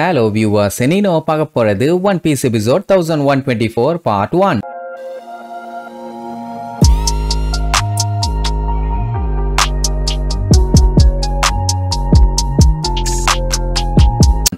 Hello viewers, இன்னைக்கு பார்க்க போறது One Piece episode 1124 part 1.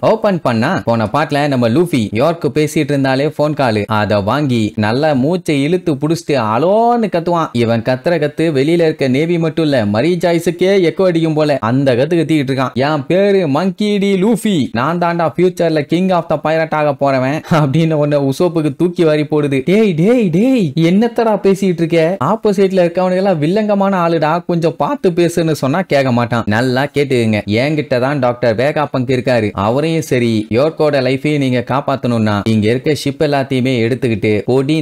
Open பண்ணா போன பாட்டுல நம்ம லூஃபி யோர்க்கு பேசிட்டு இருந்தாலே போன் கால் அத வாங்கி நல்லா மூச்சை இழுத்து புடிச்சிட்டு அலோன்னு கத்துவான். இவன் கத்துற கத்து வெளியில இருக்க நேவி மட்டும் இல்ல மரி ஜாய்ஸுக்கே எக்கோ அடிக்கும் போல அந்த கத்து கத்திக்கிட்டு இருக்கான். என் பேரு மங்கி டி லூஃபி, நான் தாண்டா ஃபியூச்சர்ல கிங் ஆஃப் த பைரட் ஆக போறவன் அப்படின்னு ஒன்னு உசோப்புக்கு தூக்கி வாரி போடுது. டேய் டேய் டேய் என்னத்தடா பேசிட்டு இருக்க? ஆப்போசிட்ல இருக்கவனுங்க எல்லாம் வில்லங்கமான ஆளுடா, கொஞ்சம் பார்த்து பேசுன்னு சொன்னா கேட்க மாட்டான். நல்லா கேட்டுங்க, என்கிட்ட தான் டாக்டர் வேகா பங்க் இருக்காரு. அவரையும் சரி யோர்க்கோட லைஃபையும் நீங்க காப்பாத்தணும்னா இங்க இருக்க ஷிப் எல்லாத்தையுமே எடுத்துக்கிட்டு பொடி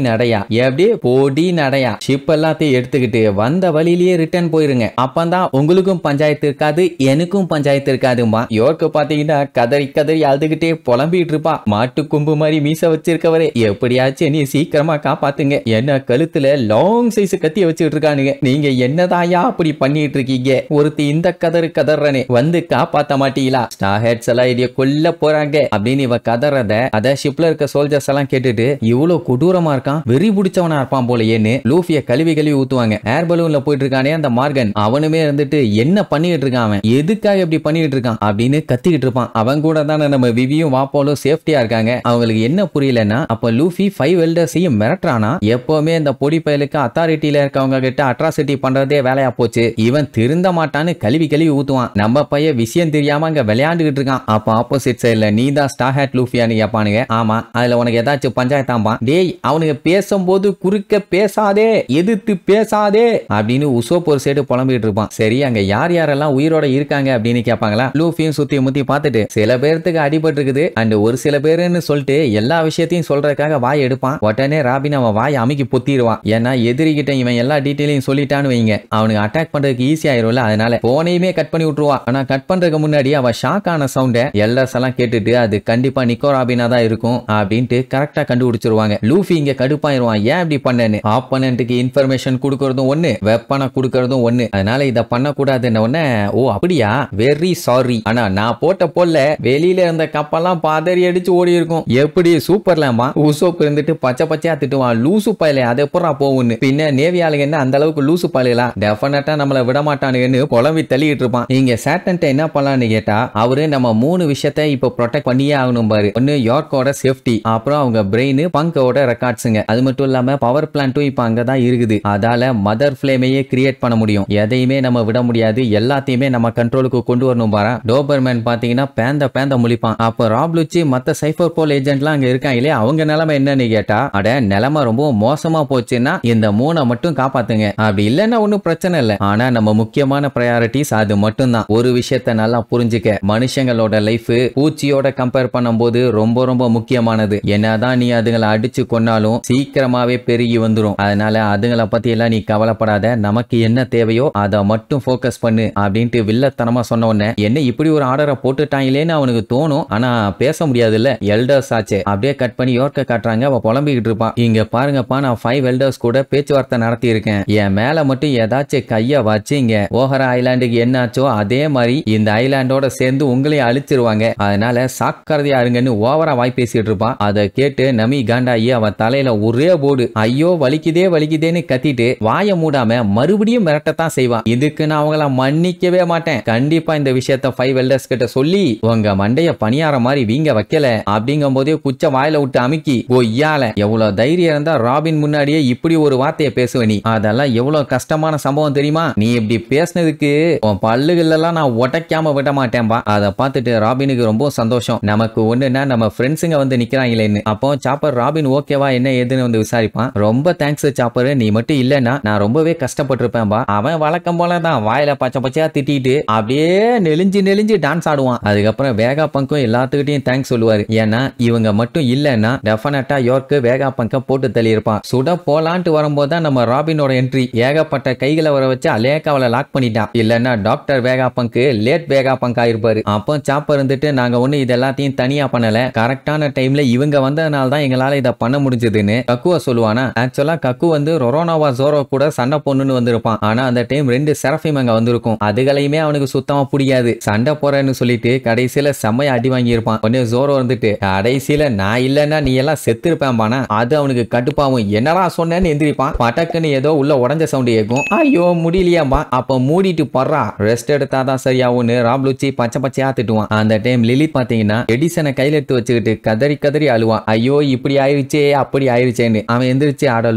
நடையா ஷிப் எல்லாத்தையும் எடுத்துக்கிட்டு வந்த வழியிலேயே ரிட்டர்ன் போயிருங்க. அப்பதான் உங்களுக்கும் பஞ்சாயத்து இருக்காது, எனக்கும் பஞ்சாயத்து இருக்காதுமா. யோர்க்கு பாத்தீங்கன்னா கதறி கதறி அழுதுகிட்டே புலம்பிட்டு இருப்பா. மாட்டு கொம்பு மாதிரி மீச வச்சிருக்கவரே, எப்படியாச்சும் நீ சீக்கிரமா காப்பாத்துங்க, என்ன கழுத்துல லாங் சைஸ் கத்திய வச்சுட்டு இருக்கானுங்க, நீங்க என்னதாயா அப்படி பண்ணிட்டு இருக்கீங்க? ஒருத்தி இந்த கதறனே வந்து காப்பாத்த மாட்டீங்களா? ஸ்டார் ஹெட்ஸ் எல்லாம் இடிய கொல்ல போறாங்க அப்படின்னு இவ கதறத அத ஷிப்ல இருக்க சோல்ஜர்ஸ் எல்லாம் கேட்டுட்டு இவ்வளவு கொடூரமா இருக்கான், வெறி பிடிச்சவனா இருப்பான் போலயேன்னு லூஃபிய கழுவி ஊத்துவாங்க. ஏர் பலூன்ல போயிட்டு இருக்கானே அந்த மார்கன், அவனுமே இருந்துட்டு என்ன பண்ணிட்டு இருக்கான், அவன் எதுக்காக இப்படி பண்ணிட்டு இருக்கான் அப்படின்னு கத்திக்கிட்டு இருப்பான். அவன் கூட தானே நம்ம விவியும் வாப்போலும் சேஃப்டியா இருக்காங்க. அவங்களுக்கு என்ன புரியலன்னா அப்ப லூஃபி 5 வெல்டர்ஸையும் மிரட்டுறானா? எப்பவுமே இந்த பொடி பயலுக்கு அத்தாரிட்டியில இருக்கவங்க கிட்ட அட்ராசிட்டி பண்றதே வேலையா போச்சு, இவன் திருந்த மாட்டான்னு கழுவி ஊத்துவான். நம்ம பையன் விஷயம் தெரியாம அங்க விளையாண்டுகிட்டு இருக்கான். அப்ப ஆப்போசிட் சைடுல நீ தான் ஸ்டார் ஹேட் லூஃபியான்னு கேட்பானுங்க. ஆமா, அதுல உனக்கு ஏதாச்சும் பஞ்சாயத்தாம்பா? டேய் அவனுக்கு பேசும்போது குறுக்க பேசாதே, எதிர்த்து பேசாதே அப்படின்னு உசோப் ஒரு சைடு புலம்பிட்டு இருப்பான். சரி அங்க யார் யாரெல்லாம் உயிரோட இருக்காங்க அப்படின்னு கேட்பாங்களா? லூஃபியும் சுத்தி முத்தி பார்த்துட்டு சில பேருக்கு அடிபட்டு இருக்குது அண்ட் ஒரு சில பேருன்னு சொல்லிட்டு எல்லா விஷயத்தையும் சொல்றதுக்காக வாய் எடுப்பான். உடனே ராபின் அவன் வாய் அமைக்கி பொத்திடுவான். ஏன்னா எதிரிகிட்ட இவன் எல்லா டீட்டெயிலையும் சொல்லிட்டான்னு வைங்க, அவனுக்கு அட்டாக் பண்றதுக்கு ஈஸி ஆயிரும்ல. அதனால போனையுமே கட் பண்ணி விட்டுருவான். ஆனா கட் பண்றதுக்கு முன்னாடி அவன் ஷாக் ஆன சவுண்ட எல்லர்ஸ் எல்லாம் கேட்டுட்டு அது கண்டிப்பா நிக்கோ ராபினா தான் இருக்கும் அப்படின்ட்டு கரெக்டா கண்டுபிடிச்சிருவாங்க. லூஃபி இங்க கடுப்பாயிருவான், ஏன் இப்படி பண்ணேன்னு. ஆப்போனன்ட்டுக்கு இன்ஃபர்மேஷன் கொடுக்கறதும் ஒண்ணு, வெப்பனை கொடுக்கறதும் ஒண்ணு, அதனால இத பண்ணக்கூடாதுன்னு உடனே ஓ அப்படியா, வெரி சாரி, ஆனா நான் போட்ட போல வெளியில இருந்த கப்பெல்லாம் பாதறி அடிச்சு ஓடி இருக்கும். எப்படி சூப்பர்லாமா? உசோப் இருந்துட்டு பச்சை பச்சையா திட்டுவான், லூசு பயலே அது எப்படா போகும்னு. பின்ன நேவி ஆளுங்க என்ன அந்த அளவுக்கு லூசு பயலா, டெஃபினட்டா நம்மள விட மாட்டானுங்கன்னு குழம்பி தள்ளிட்டு இருப்பான். இங்க சேட்டன்ட்ட என்ன பண்ணலான்னு கேட்டா அவரு நம்ம 3 விஷயத்தை இப்ப ப்ரொடெக்ட் பண்ணியே ஆகணும் பாரு. ஒன்னு யோர்க்கோட சேஃப்டி, அப்புறம் அவங்க பிரெயின், பங்கோட ரெக்கார்ட்ஸுங்க, அது மட்டும் இல்லாம பவர் பிளான்ட்டும் இப்ப அங்கதான் இருக்குது. அதால மதர் ஃபிளேமையே கிரியேட் பண்ண முடியும். எதையுமே நம்ம விட முடியாது, எல்லாத்தையுமே நம்ம கண்ட்ரோலுக்கு கொண்டு வரணும் பாரு. டோபர்மேன் பாத்தீங்கன்னா பேந்த முழிப்பான். அப்ப ராப்லுச்சி மத்த சைபர் போல் ஏஜென்ட்லாம் அங்க இருக்காங்க இல்லையா, அவங்க நிலைமை என்னன்னு கேட்டா அட நிலைமை ரொம்ப மோசமா போச்சுன்னா இந்த 3 மட்டும் காப்பாத்துங்க, அப்படி இல்லைன்னா ஒன்னும் பிரச்சனை இல்லை. ஆனா நம்ம முக்கியமான ப்ரையாரிட்டிஸ் அது மட்டும் தான். ஒரு விஷயத்த நல்லா புரிஞ்சுக்க, மனுஷங்களோட லைஃப் பூச்சியோட கம்பேர் பண்ணும்போது ரொம்ப முக்கியமானது. என்னதான் நீ அதுங்களை அடிச்சு கொன்னாலும் சீக்கிரமாவே பெருகி வந்துரும். அதனால அதுங்களை பத்தி எல்லாம் நீ கவலைப்படாத, நமக்கு என்ன தேவையோ அதை மட்டும் போக்கஸ் பண்ணு அப்படின்ட்டு வில்லத்தனமா சொன்ன உடனே என்ன இப்படி ஒரு ஆர்டரை போட்டுட்டாங்களேன்னு அவனுக்கு தோணும். ஆனா பேச முடியாது இல்ல, எல்டர்ஸ் ஆச்சு. அப்படியே கட் பண்ணி யோர்க்க காட்டுறாங்க. அவ புலம்பிக்கிட்டு இருப்பான். இங்க பாருங்கப்பா, நான் 5 எல்டர்ஸ் கூட பேச்சுவார்த்தை நடத்தி இருக்கேன். என் மேல மட்டும் ஏதாச்சும் கைய வச்சு இங்க ஓஹரா ஐலாண்டுக்கு என்னாச்சோ அதே மாதிரி இந்த ஐலாண்டோட சேர்ந்து உங்களையும் அழிச்சிருவாங்க. அதனால சாக்கறதையா இருங்கன்னு ஓவரா வாய் பேசிட்டு இருப்பான். அதை கேட்டு நமி காண்டாயி அவன் தலையில ஒரே போடு, ஐயோ வலிக்குதேன்னு கத்திட்டு வாய மூடாம மறுபடியும் மிரட்டத்தான் செய்வான். இதுக்கு நான் அவங்கள மன்னிக்கவே மாட்டேன். கண்டிப்பா இந்த விஷயத்த 5 வெல்டர்ஸ் கிட்ட சொல்லி உங்க மண்டைய பணியார மாதிரி வீங்க வைக்கல அப்படிங்கும் போதே குச்ச வாயில விட்டு அமுக்கி கொய்யால எவ்வளவு தைரியம் இருந்தா ராபின் முன்னாடியே இப்படி ஒரு வார்த்தையை பேசுவ நீ, அதெல்லாம் எவ்வளவு கஷ்டமான சம்பவம் தெரியுமா? நீ இப்படி பேசினதுக்கு உன் பல்லுகள் எல்லாம் நான் உடைக்காம விட மாட்டேன்பா. அதை பார்த்துட்டு ராபினுக்கு ரொம்ப சந்தோஷம். நமக்கு ஒண்ணுன்னா நம்ம ஃப்ரெண்ட்ஸுங்க வந்து நிக்கிறாங்களேன்னு. அப்போ சாப்பர் ராபின் ஓகேவா என்ன ஏதுன்னு வந்து விசாரிப்பான். ரொம்ப தேங்க்ஸ் சாப்பர், நீ மட்டும் இல்லன்னா நான் ரொம்பவே கஷ்டப்பட்டிருப்பேன்பா. அவன் வழக்கம் போலதான் வாயில பச்சை பச்சையா திட்டிட்டு அப்படியே நெளிஞ்சு டான்ஸ் ஆடுவான். அதுக்கப்புறம் வேகா பங்கும் எல்லாத்துக்கிட்டையும் தேங்க்ஸ் சொல்லுவாரு. ஏன்னா இவங்க மட்டும் இல்லன்னா டெஃபினட்டா யோர்க்கு வேகா பங்க போட்டு தள்ளி இருப்பான். சுட போலான்ட்டு வரும்போதுதான் நம்ம ராபினோட என்ட்ரி. ஏகப்பட்ட கைகளை வர வச்சு அலேக்காவல லாக் பண்ணிட்டான். இல்லன்னா டாக்டர் வேகா பங்கு லேட் வேகா பங்க் ஆயிருப்பாரு. அப்போ சாப்பர் இருந்துட்டு நாங்க ஒண்ணு இது எல்லாத்தையும் தனியா பண்ணல, கரெக்டான டைம்ல இவங்க வந்ததுனால தான் எங்களால இதை பண்ண முடிஞ்சதுன்னு கக்குவ சொல்லுவானா. ஆக்சுவலா கக்கு வந்து ரொரோனோவா ஜோரோ கூட சண்டை பொண்ணுன்னு வந்திருப்பான். ஆனா அந்த டைம் 2 செரஃபிம் அங்க வந்திருக்கும். அதுகளையுமே அவனுக்கு சுத்தமா பிடிக்காது. சண்டை போறேன்னு சொல்லிட்டு கடைசியில செம்மையா அடி வாங்கியிருப்பான். உடனே ஜோரோ வந்துட்டு கடைசியில நான் இல்லன்னா நீ எல்லாம் செத்துருப்பேன்பானா. அது அவனுக்கு கட்டுப்பாவும். என்னடா சொன்னேன்னு எந்திரிப்பான். பட்டக்குன்னு ஏதோ உள்ள உடஞ்ச சவுண்ட் கேட்கும். ஐயோ முடியலையாம்பா. அப்ப மூடிட்டு படுறா, ரெஸ்ட் எடுத்தாதான் சரியாகும்னு ராப் லுச்சி பச்சை பச்சையா திட்டுவான். அந்த டைம் லிலித் பாத்தீங்கன்னா எடிசனை கையில எடுத்து வச்சுக்கிட்டு கதறி கதறி அழுவான். ஐயோ இப்படி ஆயிருச்சே அப்படி ஆயிருச்சேன்னு. அவன் எந்திரிச்சு அட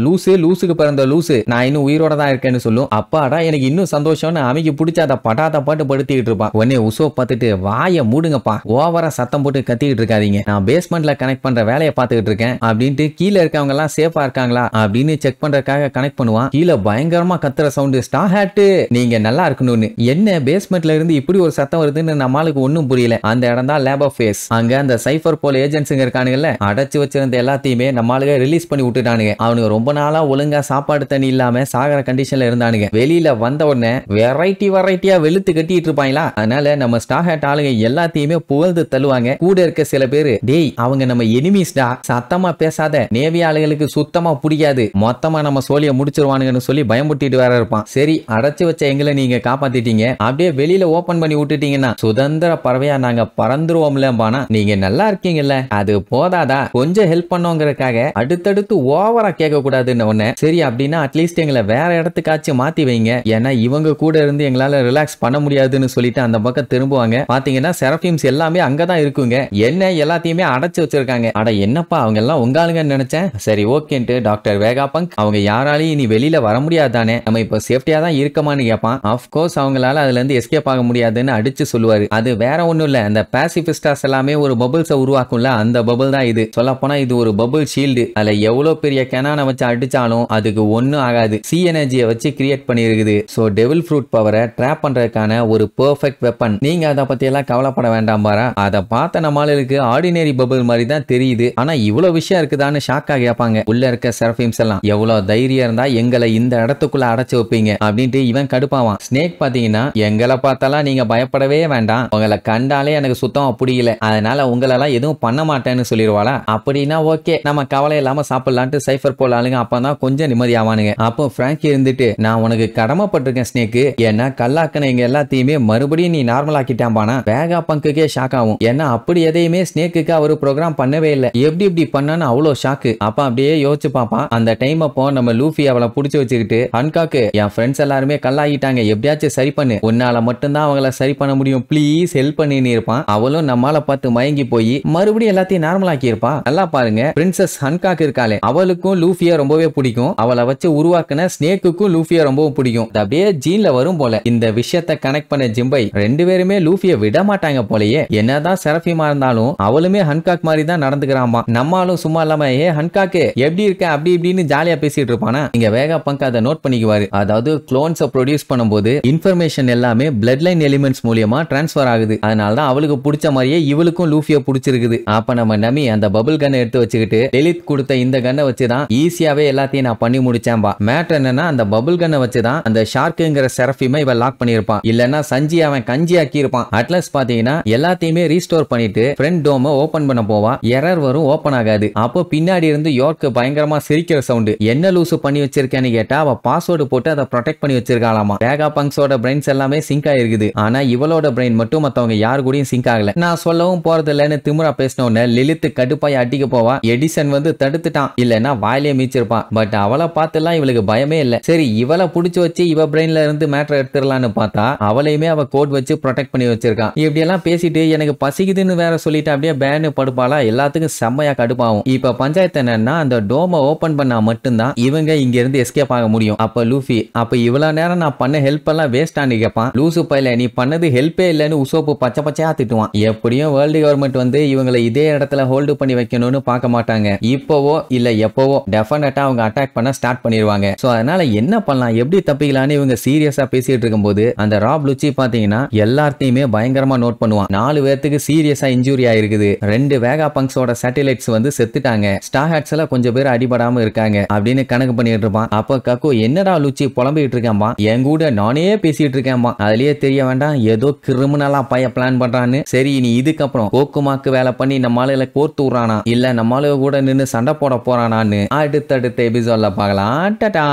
லூசு, லூசுக்கு பிறந்த லூசு, நான் இன்னும் உயிரோட தான் இருக்கேன்னு சொல்லும். அப்பாடா எனக்கு இன்னும் சந்தோஷம்னு அமைக்கு பிடிச்ச அதை படாத பாட்டு படுத்திக்கிட்டு இருப்பான். உடனே உசோ பார்த்துட்டு வாயை மூடுங்கப்பா, ஓவரா சத்தம் போட்டு கத்திக்கிட்டு இருக்காதீங்க, நான் பேஸ்மெண்ட்ல கனெக்ட் பண்ற வேலையை பார்த்துக்கிட்டு இருக்கேன் அப்படின்ட்டு கீழே இருக்கவங்க எல்லாம் சேஃபா இருக்காங்களா அப்படின்னு செக் பண்றதுக்காக கனெக்ட் பண்ணுவான். கீழே பயங்கரமா கத்துற சவுண்ட், ஸ்டார் ஹேட் நீங்க நல்லா இருக்கணும்னு. என்ன பேஸ்மெண்ட்ல இருந்து இப்படி ஒரு சத்தம் வருதுன்னு நம்மளுக்கு ஒன்னும் புரியல. அந்த இடம் தான் லேப் ஆஃப் ஃபேஸ். அங்க அந்த சைஃபர் போல் ஏஜென்ட்ஸுங்க இருக்கானுங்கல்ல, அடைச்சு வச்சிருந்த எல்லாத்தையுமே நம்மளுக்கு ரிலீஸ் பண்ணி விட்டுட்டானுங்க. அவனுக்கு ரொம்ப நாளா ஒழுங்கா சாப்பாடு தண்ணி இல்லாம சாகர கண்டிஷன்ல இருந்தானுங்க. வெளியில வந்த உடனே வெரைட்டியா வெளுத்து கட்டிட்டு இருப்பாங்களா. அதனால நம்ம ஸ்டார் ஹேட் ஆளுங்க எல்லாத்தையுமே புகழ்ந்து தள்ளுவாங்க. கூட இருக்க சில பேரு டேய் அவங்க நம்ம எனிமீஸ்டா, சத்தமா பேசாத, நேவி ஆளுகளுக்கு சுத்தமா பிடிக்காது, மொத்தமா நம்ம சோழிய முடிச்சிருவானுங்கன்னு சொல்லி பயமுட்டிட்டு வேற இருப்பான். சரி அடைச்சு வச்ச எங்களை நீங்க காப்பாத்திட்டீங்க, அப்படியே வெளியில ஓபன் பண்ணி விட்டுட்டீங்கன்னா சுதந்திர பறவையா நாங்க பறந்துருவோம்லம்பானா. நீங்க நல்லா இருக்கீங்கல்ல, அது போதாதா, கொஞ்சம் ஹெல்ப் பண்ணோங்கிறதுக்காக அடுத்தடுத்து ஓவரா கேட்க கூடாதுன்னு ஒண்ணு. சரி அப்படின்னா அட்லீஸ்ட் எங்களை வேற இடத்துக்காச்சும் மாத்தி வைங்க, ஏன்னா இவங்க கூட இருந்து எங்களால ரிலாக்ஸ் பண்ண முடியாதுன்னு சொல்லிட்டு அந்த பக்கம் திரும்புவாங்க. பாத்தீங்கன்னா செரஃபிம்ஸ் எல்லாமே அங்கதான் இருக்குங்க. என்ன எல்லாத்தையுமே அடைச்சு வச்சிருக்காங்க. அட என்னப்பா அவங்க எல்லாம் உங்க ஆளுங்கன்னு நினைச்சேன். சரி ஓகேன்ட்டு டாக்டர் வேகாபங்க் அவங்க யாராலையும் இனி வெளியில வர முடியாதானே, நம்ம இப்ப சேஃப்டியா தான் இருக்கமான்னு கேட்பான். ஆஃப்கோர்ஸ் அவங்களால அதுல இருந்து எஸ்கேப் ஆக முடியாதுன்னு அடிச்சு சொல்லுவாரு. அது வேற ஒண்ணும் இல்ல, அந்த பாசிபிஸ்டாஸ் எல்லாமே ஒரு பபிள்ஸை உருவாக்கும்ல, அந்த பபிள் தான் இது. சொல்ல போனா இது ஒரு பபிள் ஷீல்டு. அதுல எவ்வளவு பெரிய கெனானை வச்சு அடிச்சாலும் அதுக்கு ஒண்ணும் ஆகாது. சி எனர்ஜியை வச்சு கிரியேட் பண்ணிருக்குது. சோ டெவில் ஃப்ரூட் பவரை ட்ராப் பண்றதுக்கான ஒரு பெர்ஃபெக்ட் வெப்பன். நீங்க அதை பத்தி எல்லாம் கவலைப்பட வேண்டாம் பாரா. அதை பார்த்த நம்மளுக்கு ஆர்டினரி பபிள் மாதிரி தான் தெரியுது, ஆனா இவ்வளவு விஷயம் இருக்குதான்னு ஷாக்கா கேட்பாங்க. உள்ள இருக்க செரஃபிம்ஸ் எல்லாம் எவ்வளவு தைரியம் இருந்தா எங்களை இந்த இடத்துக்குள்ள அடைச்சு வைப்பீங்க அப்படின்ட்டு இவன் கடுப்பாவான். ஸ்னேக் பாத்தீங்கன்னா எங்களை பார்த்தாலாம் நீங்க பயப்படவே வேண்டாம், உங்களை கண்டாலே எனக்கு சுத்தமா பிடிக்கல, அதனால உங்களெல்லாம் எதுவும் பண்ண மாட்டேன்னு சொல்லிடுவாளா. அப்படின்னா ஓகே நம்ம கவலை இல்லாம சாப்பிடலான்ட்டு சைஃபர் போல் ஆளுங்க அப்பதான் கொஞ்சம் நிம்மதியாவானுங்க. அப்போ பிராங்கி இருந்துட்டு நான் உனக்கு கடமைப்பட்டிருக்கேன் ஸ்னேக்கு, ஏன்னா கல்லாக்கன எங்க எல்லாத்தையுமே மறுபடியும் நீ நார்மல் ஆக்கிட்டாம்பானா. வேகா பங்குக்கே ஷாக் ஆகும். ஏன்னா அப்படி எதையுமே ஸ்னேக்கு அவரு ப்ரோக்ராம் பண்ணவே இல்லை, எப்படி இப்படி பண்ணான்னு அவ்வளோ ஷாக்கு. அப்ப அப்படியே யோசிச்சு பாப்பான். அந்த டைம் அப்போ நம்ம லூஃபி அவளை புடிச்சு வச்சுக்கிட்டு ஹன்காக்கு என் ஃப்ரெண்ட்ஸ் எல்லாருமே கல்லாகிட்டாங்க, எப்படியாச்சும் சரி பண்ணு, உன்னால மட்டும்தான் அவங்கள சரி பண்ண முடியும், ப்ளீஸ் ஹெல்ப் பண்ணின்னு இருப்பான். அவளும் நம்மால பார்த்து மயங்கி போய் மறுபடியும் எல்லாத்தையும் நார்மல் ஆக்கி இருப்பா. நல்லா பாருங்க, பிரின்சஸ் ஹன்காக் இருக்காளே அவளுக்கும் லூஃபியா ரொம்பவே பிடிக்கும். அவளை வச்சு உருவாக்குன ஸ்னேக்குக்கும் லூஃபியா ரொம்பவும் பிடிக்கும். அப்படியே ஜீன்ல வரும் போல. இந்த விஷயத்தை கனெக்ட் பண்ண ஜிம்பை ரெண்டு பேருமே லூஃபிய விட மாட்டாங்க போலயே. என்னதான் செரஃபிமா இருந்தாலும் அவளுமே ஹன்காக் மாதிரி தான் நடந்துக்கிறாமா. நம்மளும் சும்மா இல்லாம ஏ ஹன்காக்கு எப்படி இருக்க அப்படி இப்படின்னு ஜாலியா பேசிட்டு இருப்பானா. இங்க வேகா பங்க் அதை நோட் பண்ணிக்குவாரு. அதாவது குளோன்ஸை ப்ரொடியூஸ் பண்ணும்போது இன்ஃபர்மேஷன் எல்லாமே பிளட் லைன் எலிமெண்ட்ஸ் மூலியமா டிரான்ஸ்ஃபர் ஆகுது. அதனால தான் அவளுக்கு பிடிச்ச மாதிரியே இவளுக்கும் லூஃபிய பிடிச்சிருக்குது. அப்ப நம்ம நமி அந்த பபிள் கன்னை எடுத்து வச்சுக்கிட்டு லெலித் கொடுத்த இந்த கன்னை வச்சுதான் ஈஸியாவே எல்லாத்தையும் நான் பண்ணி முடிச்சேன்பா. மேட்டர் என்னன்னா அந்த பபிள் கன்னை வச்சுதான் அந்த ஷார்க்குங்கிற செரஃபிமை இவன் லாக் பண்ணிருப்பான். இல்லன்னா சஞ்சி அவன் கஞ்சி ஆக்கி இருப்பான். அட்லஸ் பாத்தீங்கன்னா எல்லாத்தையுமே ரீஸ்டோர் பண்ணிட்டு ஃப்ரண்ட் டோமை ஓபன் பண்ண போவா. எரர் வரும், ஓபன் ஆகாது. அப்போ பின்னாடி இருந்து யோர்க்கு பயங்கரமா சிரிக்கிற சவுண்ட். என்ன லூசு பண்ணி வச்சிருக்கேன்னு கேட்டா அவ பாஸ்வேர்டு போட்டு அதை ப்ரொடெக்ட் பண்ணி வச்சிருக்காளாமா. வேகா பங்க்ஸோட பிரெயின்ஸ் எல்லாமே சிங்க் ஆயிருக்குது. ஆனா இவளோட பிரெயின் மட்டும் மத்தவங்க யாரு கூடயும் சிங்க் ஆகல. நான் சொல்லவும் போறது இல்லன்னு திமுறா பேசினோன்னு லிலித் கடுப்பாய் அடிக்க போவா. எடிசன் வந்து தடுத்துட்டான், இல்லன்னா வாயிலே மீச்சிருப்பான். பட் அவளை பார்த்துலாம் இவளுக்கு பயமே இல்ல. சரி இவளை புடிச்சு வச்சு இவ பிரெயின்ல இருந்து மேட்டர் எடுத்துடலான்னு பார்த்தா அவளையுமே அவ கோட் வச்சு ப்ரொடெக்ட் பண்ணி வச்சிருக்கான். இப்படி எல்லாம் பேசிட்டு எனக்கு பசிக்குதுன்னு வேற சொல்லிட்டு அப்படியே பேனு படுப்பாளா. எல்லாத்துக்கும் செம்மையா கடுப்பாகும். இப்ப பஞ்சாயத்து என்னன்னா அந்த டோமை ஓபன் பண்ணா மட்டும்தான் இவங்க இங்க இருந்து எஸ்கேப் ஆக முடியும். அப்ப லூஃபி அப்ப இவ்வளவு நேரம் நான் பண்ண ஹெல்ப் எல்லாம் வேஸ்ட் ஆனு கேட்பான். லூசு பையில நீ பண்ணது ஹெல்ப்பே இல்லன்னு உசோப்பு பச்சை பச்சையா திட்டுவான். எப்படியும் வேர்ல்டு கவர்மெண்ட் வந்து இவங்களை இதே இடத்துல ஹோல்டு பண்ணி வைக்கணும்னு பார்க்க மாட்டாங்க. இப்போவோ இல்ல எப்போவோ டெஃபினட்டா அவங்க அட்டாக் பண்ண ஸ்டார்ட் பண்ணிடுவாங்க. சோ அதனால என்ன பண்ணலாம் எப்படி தப்பிக்கலான்னு இவங்க சீரியஸா பேசிட்டு இருக்கும்போது அந்த ராப் லுச்சி பாத்தீங்கன்னா எல்லாத்தையுமே பயங்கரமா நோட் பண்ணுவான். 4 பேருக்கு சீரியஸா இன்ஜூரி ஆயிருக்குது. 2 வேகா பங்க்ஸோட சேட்டலைட்ஸ் வந்து செத்துட்டாங்க. ஸ்டார் ஹேட்ஸ்ல கொஞ்சம் பேர் அடிபடாம இருக்காங்க அப்படின்னு கணக்கு பண்ணிட்டு இருப்பான். அப்ப கக்கு என்னடா லுச்சி புலம்பிட்டு இருக்கேன்பா, என் கூட நானே பேசிட்டு இருக்கேன்பா, அதுலயே தெரிய வேண்டாம் ஏதோ கிரிமினலா பைய பிளான் பண்றான்னு. சரி நீ இதுக்கப்புறம் கோக்குமாக்கு வேலை பண்ணி நம்ம ஆளுகளை கோர்த்து விடுறானா இல்ல நம்ம ஆளுக கூட நின்னு சண்டை போட போறானான்னு அடுத்தடுத்த எபிசோட்ல பார்க்கலாம். டாடா.